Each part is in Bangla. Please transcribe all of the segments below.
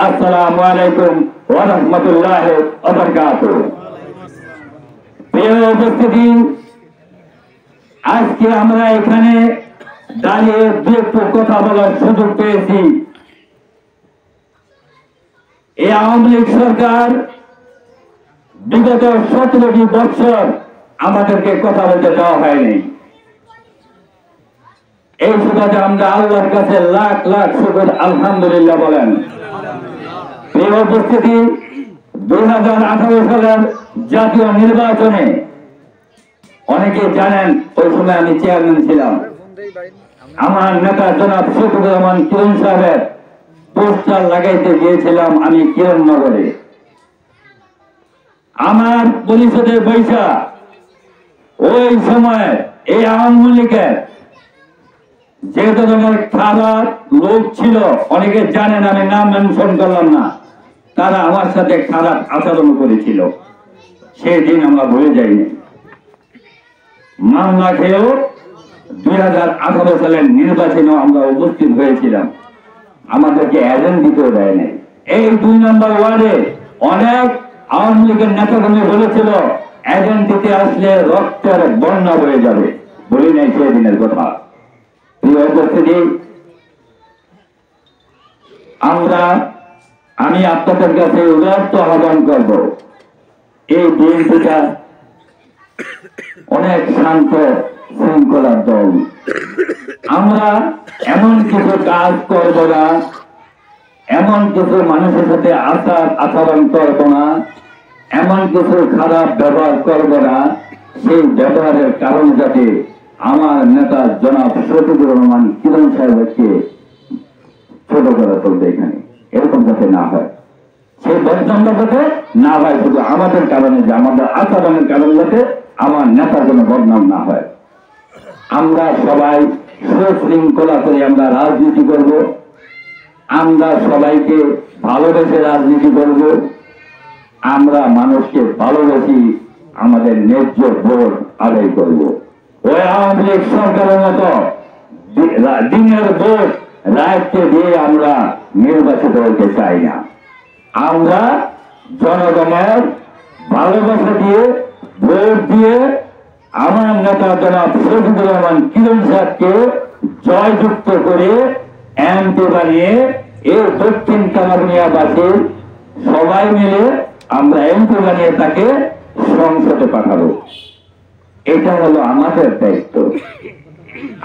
আসসালামু আলাইকুম ওয়া রাহমাতুল্লাহি ওয়া বারাকাতুহু। প্রিয় উপস্থিতি, আজকে আমরা এখানে দাঁড়িয়ে দু একটু কথা বলার সুযোগ পেয়েছি। এই আওয়ামী লীগ সরকার বিগত 17টি বছর আমাদেরকে কথা বলতে দেওয়া হয়নি। এই সুবাদে আমরা আল্লাহর কাছে লাখ লাখ শুকর আলহামদুলিল্লাহ বলেন। প্রিয় উপস্থিতি, 2018 সালের জাতীয় নির্বাচনে অনেকে জানেন ওই সময় আমি চেয়ারম্যান ছিলাম। আমার নেতা জনাব শফিকুর রহমান কিরণ সাহেবের পোস্টার লাগাইতে গিয়েছিলাম আমি কিরণনগরে। আমার পরিষদে বৈশা ওই সময় এই আওয়ামী লীগের যে ধরনের খারাপ লোক ছিল, অনেকে জানেন, আমি নাম মেনশন করলাম না, তারা আমার সাথে খারাপ আচরণ করেছিল। সেই দিন আমরা ভুলে যাইনি। মামলা খেয়েও 2018 সালের নির্বাচনেও আমরা উপস্থিত হয়েছিলাম, আমাদেরকে এজেন্ট দিতেও দেয় নাই। এই 2 নম্বর ওয়ার্ডে অনেক আওয়ামী লীগের নেতাকর্মী বলেছিল এজেন্ট দিতে আসলে রক্তের বন্যা বয়ে যাবে, বলি নাই সেই দিনের কথা। প্রিয় উপস্থিতি, আমি আপনাদের কাছে উদাত্ত আহ্বান করব, এই বিএনপিটা অনেক শান্ত শৃঙ্খলার দল। আমরা এমন কিছু কাজ করব না, এমন কিছু মানুষের সাথে আচরণ করব না, এমন কিছু খারাপ ব্যবহার করব না, সেই ব্যবহারের কারণ যাতে আমার নেতা জনাব শফিকুর রহমান কিরণ সাহেবকে ছোট করা চলবে এখানে, এরকম যাতে না হয়, সেই বদনামটা যাতে না হয়, শুধু আমাদের কারণে, যে আমাদের আচরণের কারণ যাতে আমার নেতার কোনো বদনাম না হয়। আমরা সবাই সুশৃঙ্খলা করে আমরা রাজনীতি করব, আমরা সবাইকে ভালোবেসে রাজনীতি করব, আমরা মানুষকে ভালোবেসি আমাদের ন্যায্য ভোট আদায় করব। ওই আওয়ামী লীগ সরকারের মতো দিনের ভোট রায়কে দিয়ে আমরা নির্বাচিত হতে চাই না। আমরা জনগণের ভালোবাসা দিয়ে ভোট দিয়ে আমার নেতা জনাব শফিকুর রহমান কিরণ সাহেবকে জয়যুক্ত করে এমপি বানিয়ে এই দক্ষিণ কালাবুনিয়াবাসীর সবাই মিলে আমরা এমপি বানিয়ে তাকে সংসদে পাঠাবো। এটা হলো আমাদের দায়িত্ব।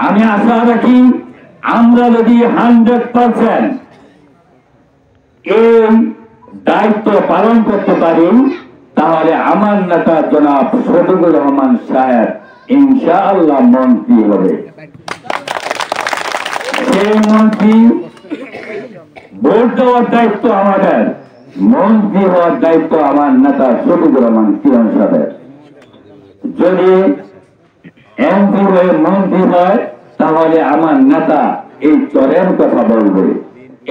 আমি আশা রাখি আমরা যদি 100% এই দায়িত্ব পালন করতে পারি, তাহলে আমার নেতা জনাব শফিকুর রহমান সাহেব ইনশাআল্লাহ মন্ত্রী হবে। সেই মন্ত্রী ভোট দেওয়ার দায়িত্ব আমাদের, মন্ত্রী হওয়ার দায়িত্ব আমার নেতা শফিকুর রহমান কিরণ সাহেবের। যদি এমপি হয়ে মন্ত্রী হয়, তাহলে আমার নেতা এই চরের কথা বলবে,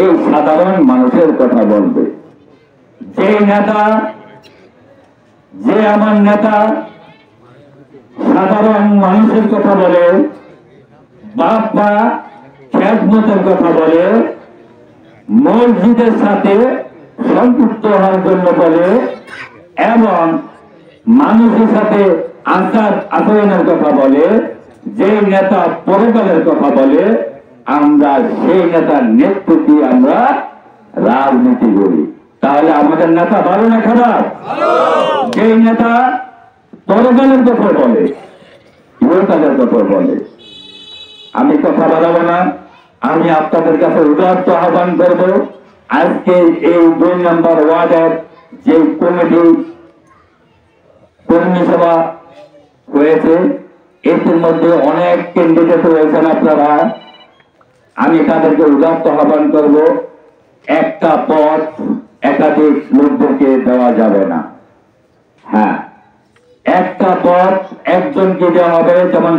এই সাধারণ মানুষের কথা বলবে। যে আমার নেতা সাধারণ মানুষের কথা বলে, বাপ মা খেদমতের কথা বলে, মসজিদের সাথে সম্পৃক্ত হওয়ার জন্য বলে, এবং মানুষের সাথে আচরণের কথা বলে, যে নেতা পরকালের কথা বলে, আমরা সেই নেতার নেতৃত্বে আমরা রাজনীতি করি। তাহলে আমাদের নেতা ভালো না খারাপ? যে নেতা পরকালের কথা বলে, ইহকালের কথা বলে। আমি কথা বাড়াবো না, আমি আপনাদের কাছে উদাত্ত আহ্বান করব, আজকে এই 2 নম্বর ওয়ার্ডের যে কমিটি কর্মী সভা হয়েছে, এর মধ্যে অনেক ক্যান্ডিডেট রয়েছেন আপনারা, আমি তাদেরকে উদাত্ত আহ্বান করব, একটা পদ একাধিক লোকদেরকে দেওয়া যাবে না। হ্যাঁ, একটা পদ একজনকে দেওয়া হবে, যেমন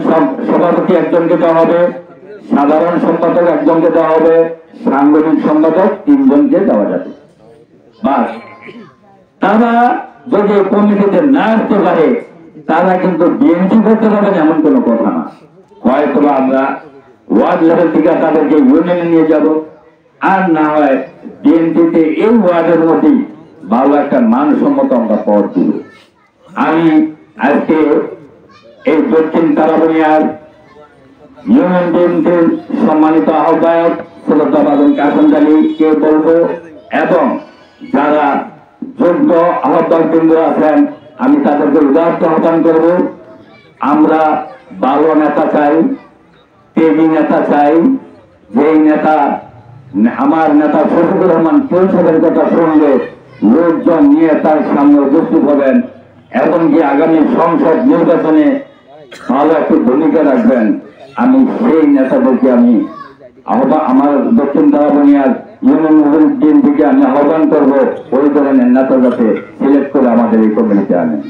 সভাপতি একজনকে দেওয়া হবে, সাধারণ সম্পাদক একজনকে দেওয়া হবে, সাংগঠনিক সম্পাদক 3 জনকে দেওয়া যাবে। বাস, তারা যদি কমিটিতে না আসতে পারে, তারা কিন্তু বিএনপি করতে পারবেন এমন কোনো কথা না। হয়তো আমরা ওয়ার্ড লেভেল থেকে তাদেরকে ইউনিয়নে নিয়ে যাব, আর না হয় বিএনপিতে এই ওয়ার্ডের মধ্যেই ভালো একটা মানসম্মত আমরা পথ দিব। আমি আজকে এই দক্ষিণ তারাবনিয়ার ইউনিয়ন বিএনপির সম্মানিত আহ্বায়ক শ্রদ্ধাভাজন কাসেম আলীকে বলবো এবং যারা যোগ্য আহ্বায়ক বৃন্দ আছেন আমি তাদেরকে উদাহরণ আহ্বান করব। আমরা ভালো নেতা চাই, তেজি নেতা চাই, যেই নেতা আমার নেতা শফিকুর রহমান পরিষদের কথা শুনলে লোকজন নিয়ে তার সামনে উপস্থিত হবেন এবং কি আগামী সংসদ নির্বাচনে ভালো একটি ভূমিকা রাখবেন। আমি সেই নেতাদেরকে আমি আমার দক্ষিণ তারাবনিয়ার ইউনিয়ন বিএনপিকে আমি আহ্বান করবো ওই ধরনের নেতা যাতে সিলেক্ট করে আমাদের এই কমিটিতে আনেন।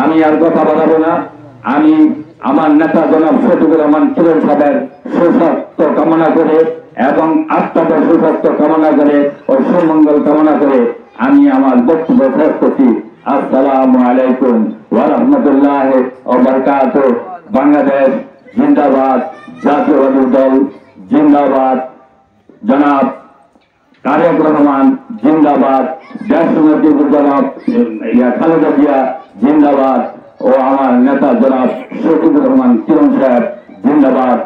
আমি আর কথা বাড়াবো না। আমি আমার নেতা জনাব শফিকুর রহমান কিরণ সাহেবের সুস্বাস্থ্য কামনা করে এবং আপনাদের সুস্বাস্থ্য কামনা করে ও সুমঙ্গল কামনা করে আমি আমার বক্তব্য শেষ করছি। আসসালামু আলাইকুম ওয়া রাহমাতুল্লাহি ওয়া বারাকাতুহু। বাংলাদেশ জিন্দাবাদ, জাতীয়বাদী দল জিন্দাবাদ, জনাব তারেক রহমান জিন্দাবাদ, দেশনেত্রী জনাব খালেদা জিয়া জিন্দাবাদ ও আমার নেতা জনাব শফিকুর রহমান কিরণ সাহেব জিন্দাবাদ।